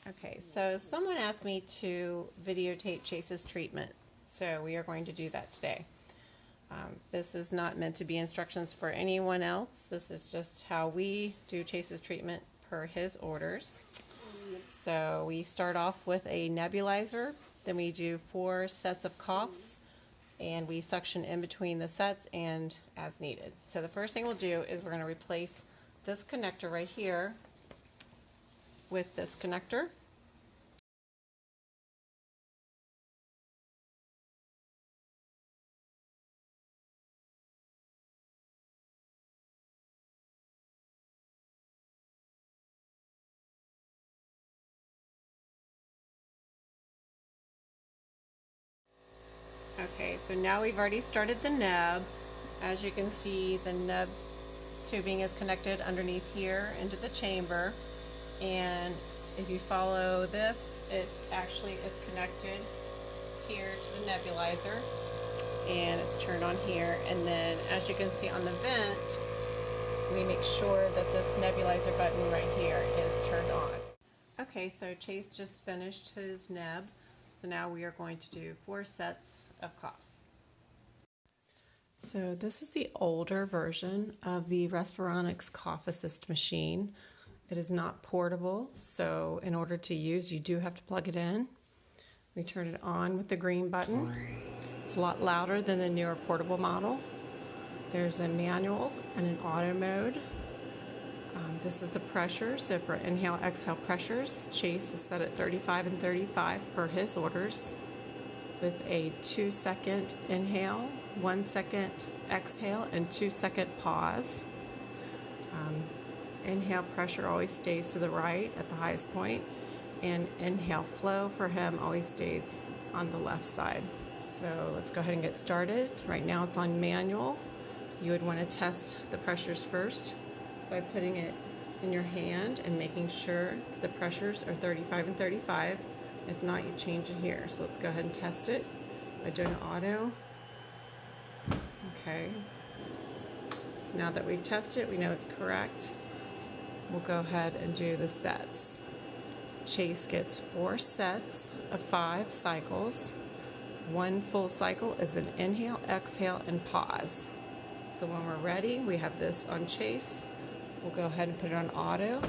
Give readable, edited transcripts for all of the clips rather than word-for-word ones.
Okay, so someone asked me to videotape Chase's treatment, so we are going to do that today. This is not meant to be instructions for anyone else. This is just how we do Chase's treatment per his orders. So we start off with a nebulizer, then we do 4 sets of coughs, and we suction in between the sets and as needed. So the first thing we'll do is we're going to replace this connector right here with this connector. Okay, so now we've already started the neb. As you can see, the neb tubing is connected underneath here into the chamber, and if you follow this, it actually is connected here to the nebulizer, and it's turned on here. And then as you can see on the vent, we make sure that this nebulizer button right here is turned on. Okay, so Chase just finished his neb, so now we are going to do 4 sets of coughs. So this is the older version of the Respironics Cough Assist machine. It is not portable, so in order to use, you do have to plug it in. We turn it on with the green button. It's a lot louder than the newer portable model. There's a manual and an auto mode. This is the pressure, so for inhale, exhale pressures, Chase is set at 35 and 35 per his orders, with a 2-second inhale, 1-second exhale, and 2-second pause. Inhale pressure always stays to the right at the highest point, and inhale flow for him always stays on the left side. So let's go ahead and get started. Right now it's on manual. You would want to test the pressures first by putting it in your hand and making sure the pressures are 35 and 35. If not, you change it here. So let's go ahead and test it by doing auto. Okay. Now that we've tested it, we know it's correct. We'll go ahead and do the sets. Chase gets 4 sets of 5 cycles. 1 full cycle is an inhale, exhale, and pause. So when we're ready, we have this on Chase. We'll go ahead and put it on auto.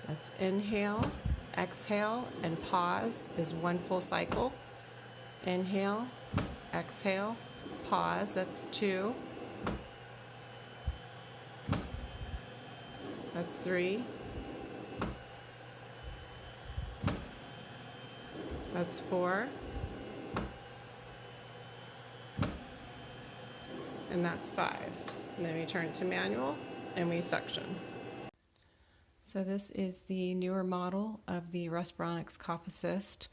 Let's inhale, exhale, and pause is 1 full cycle. Inhale, exhale, pause, that's 2. That's 3. That's 4. And that's 5. And then we turn to manual and we suction. So this is the newer model of the Respironics Cough Assist.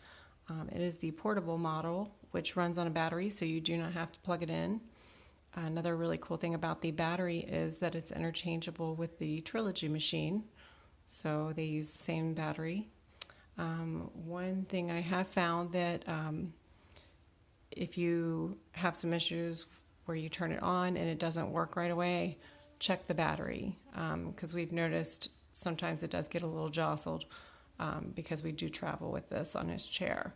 It is the portable model, which runs on a battery, so you do not have to plug it in. Another really cool thing about the battery is that it's interchangeable with the Trilogy machine, so they use the same battery. One thing I have found that if you have some issues where you turn it on and it doesn't work right away, check the battery, because we've noticed sometimes it does get a little jostled because we do travel with this on his chair.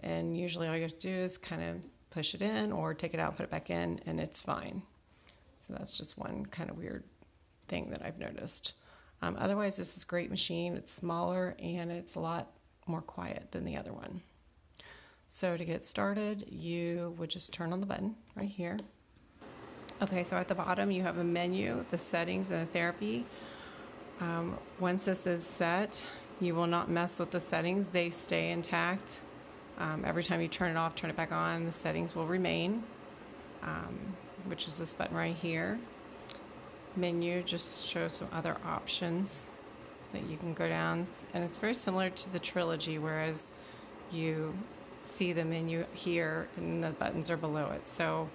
And usually all you have to do is kind of push it in or take it out, put it back in, and it's fine. So that's just one kind of weird thing that I've noticed. Otherwise, this is a great machine. It's smaller and it's a lot more quiet than the other one. So to get started, you would just turn on the button right here. Okay, so at the bottom you have a menu, the settings, and the therapy. Once this is set, you will not mess with the settings. They stay intact. Every time you turn it off, turn it back on, the settings will remain, which is this button right here. Menu just shows some other options that you can go down, and it's very similar to the Trilogy, whereas you see the menu here and the buttons are below it. So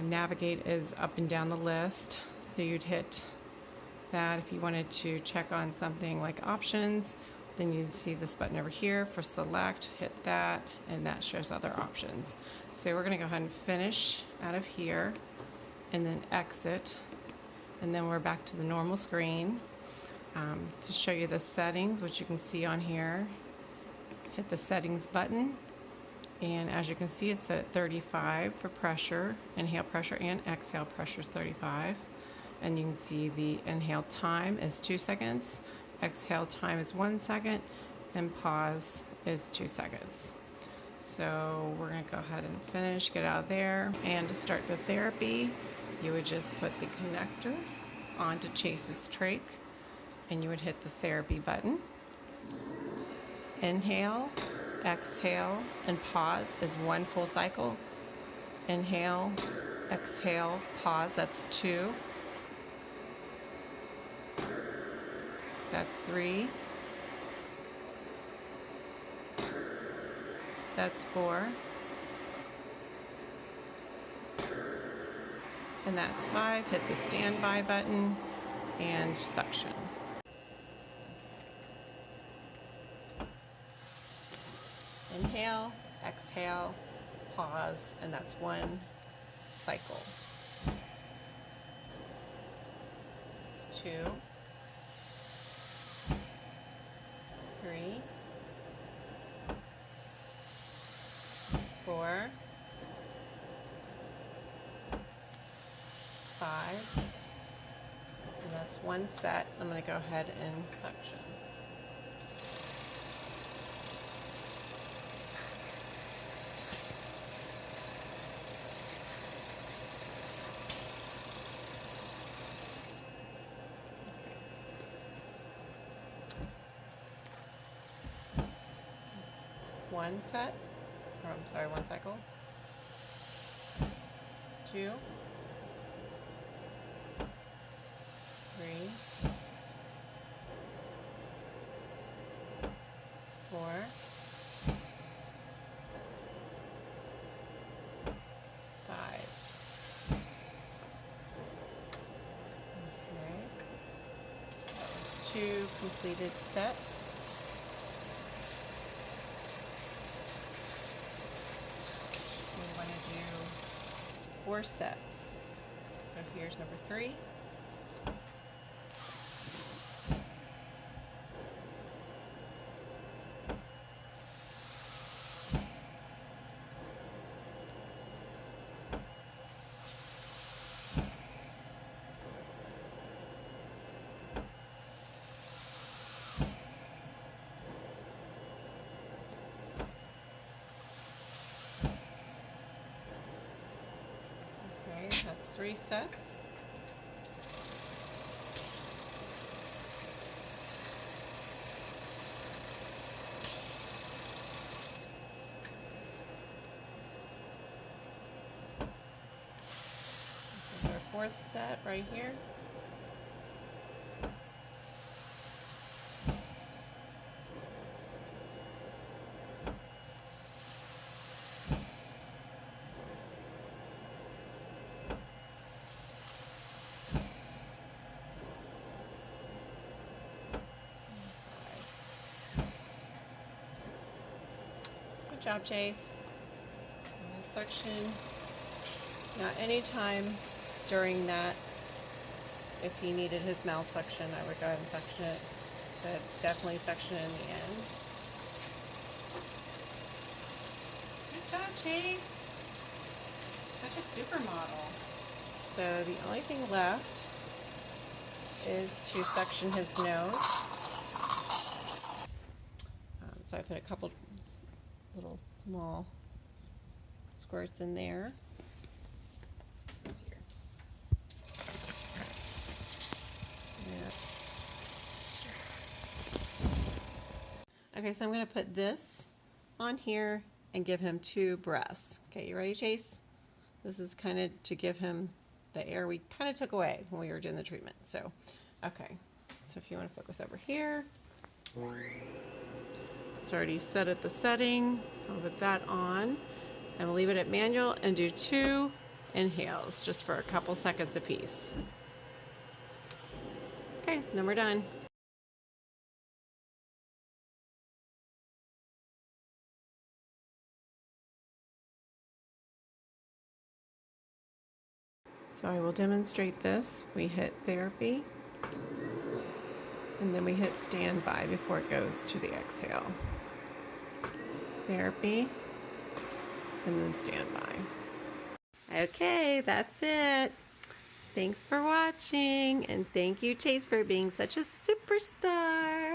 navigate is up and down the list, so you'd hit that. If you wanted to check on something like options, then you'd see this button over here for select, hit that, and that shows other options. So we're going to go ahead and finish out of here and then exit, and then we're back to the normal screen. To show you the settings, which you can see on here, hit the settings button, and as you can see, it's set at 35 for pressure, inhale pressure and exhale pressure is 35. And you can see the inhale time is 2 seconds, exhale time is 1 second, and pause is 2 seconds. So we're going to go ahead and finish, get out of there. And to start the therapy, you would just put the connector onto Chase's trach, and you would hit the therapy button. Inhale, exhale, and pause is 1 full cycle. Inhale, exhale, pause, that's 2. That's 3. That's 4. And that's 5. Hit the standby button and suction. Inhale, exhale, pause, and that's 1 cycle. It's 2, 3, 4, 5, and that's 1 set. I'm going to go ahead and suction. That's 1 set, or I'm sorry, 1 cycle. 2, 3, 4, 5. Okay. That was 2 completed sets. We want to do 4 sets. So here's number 3. That's 3 sets. This is our 4th set right here. Good job, Chase. Suction. Now, anytime during that, if he needed his mouth suction, I would go ahead and suction it. But definitely suction in the end. Good job, Chase. Such a supermodel. So the only thing left is to suction his nose. So I put a couple little small squirts in there. Okay, so I'm going to put this on here and give him 2 breaths. Okay, you ready, Chase? This is kind of to give him the air we kind of took away when we were doing the treatment. So, okay. So if you want to focus over here. It's already set at the setting, so I'll put that on. And we'll leave it at manual and do 2 inhales just for a couple seconds apiece. Okay, then we're done. So I will demonstrate this. We hit therapy. And then we hit standby before it goes to the exhale. Therapy, and then standby. Okay, that's it. Thanks for watching, and thank you, Chase, for being such a superstar.